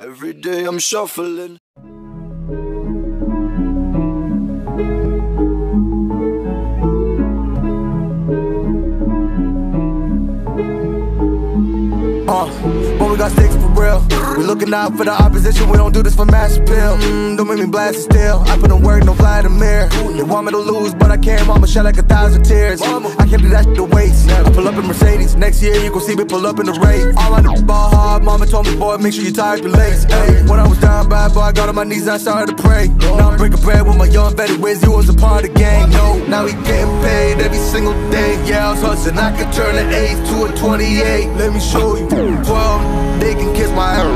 Every day I'm shuffling. When we got sticks for real, we looking out for the opposition, we don't do this for mass appeal. Don't make me blast it still, I put in work, no fly in the mirror. They want me to lose, but I can't, mama shed like 1,000 tears. I can't do that shit to waste, I pull up in Mercedes. Next year you gon' see me pull up in the Wraith. All I know ball hard, mama told me, boy, make sure you tie up your legs. When I was down bad, boy, I got on my knees and I started to pray. Now I'm breaking bread with my young vet, Wiz, you was a part of the gang. No, now we getting paid every single day. Yeah, I was hustling, I could turn an 8 to a 28. Let me show you. 12, they can kiss my hair.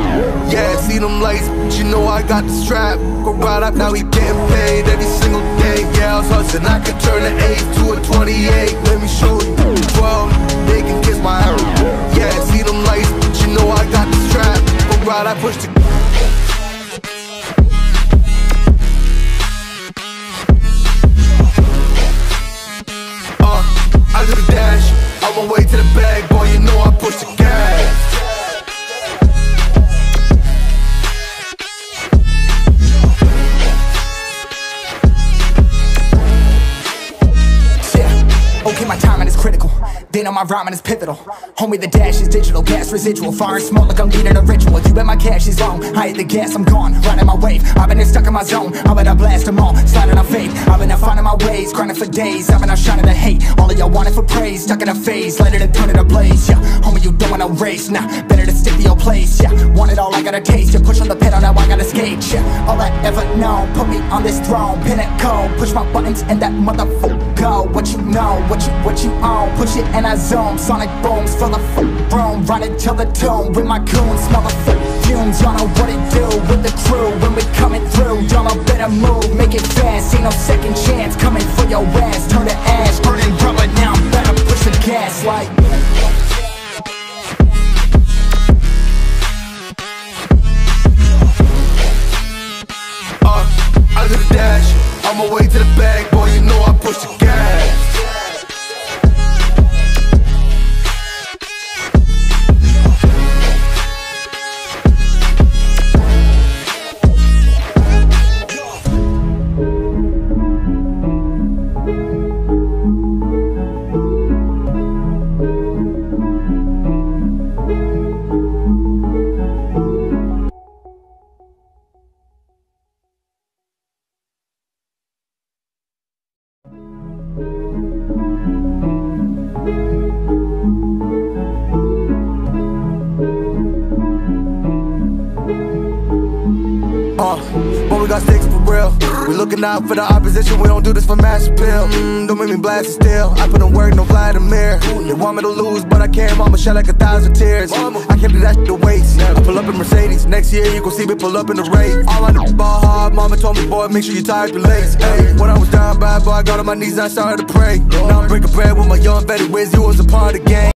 Yeah, see them lights, but you know I got the strap. Go right up, now we getting paid every single day. Yeah, I was hustling, I could turn an 8 to a 28. Let me show you. 12, they can kiss my hair. Yeah, see them lights, but you know I got the strap. Go right, I push the I do the dash, on my way to the bag, boy, you know I push the gas. Okay, my timing is critical. They know my rhyming is pivotal. Homie, the dash is digital, gas residual. Fire and smoke like I'm leading a ritual. You bet my cash is long. I hit the gas, I'm gone. Riding my wave. I've been stuck in my zone. I bet I blast them all. Sliding on fade. I've been out finding my ways. Grinding for days. I've been out shining the hate. All of y'all wanted for praise. Stuck in a phase. Let it and turn it ablaze. Yeah, homie, you don't want no race. Nah, better to stick to your place. Yeah, want it all, I gotta taste. You push on the pedal, now I gotta skate. Yeah, all I ever know. Put me on this throne. Pinnacle. Push my buttons and that motherfucker go. What you know, what you own. Push it and I zone. Sonic booms full of room. Run it till the tomb with my goons. Smell the fumes. Y'all know what it do with the crew when we coming through. Y'all know better move. Make it fast. Ain't no second chance. Coming for your ass. Turn to ash. Burning rubber. Now I'm better push the gas like. I do the dash, on my way to the bag, boy, you know I push the gas. When we got sticks for real, we looking out for the opposition, we don't do this for mass appeal. Don't make me blast it still, I put in work, no fly in the mirror. They want me to lose, but I can't, mama shed like 1,000 tears. I can't do that shit to waste, I pull up in Mercedes. Next year you gon' see me pull up in the Wraith. All I know ball hard, mama told me, boy, make sure you tie up your legs. When I was down bad, boy, I got on my knees and I started to pray. Now I'm breaking bread with my young vet, Wiz, you was a part of the gang.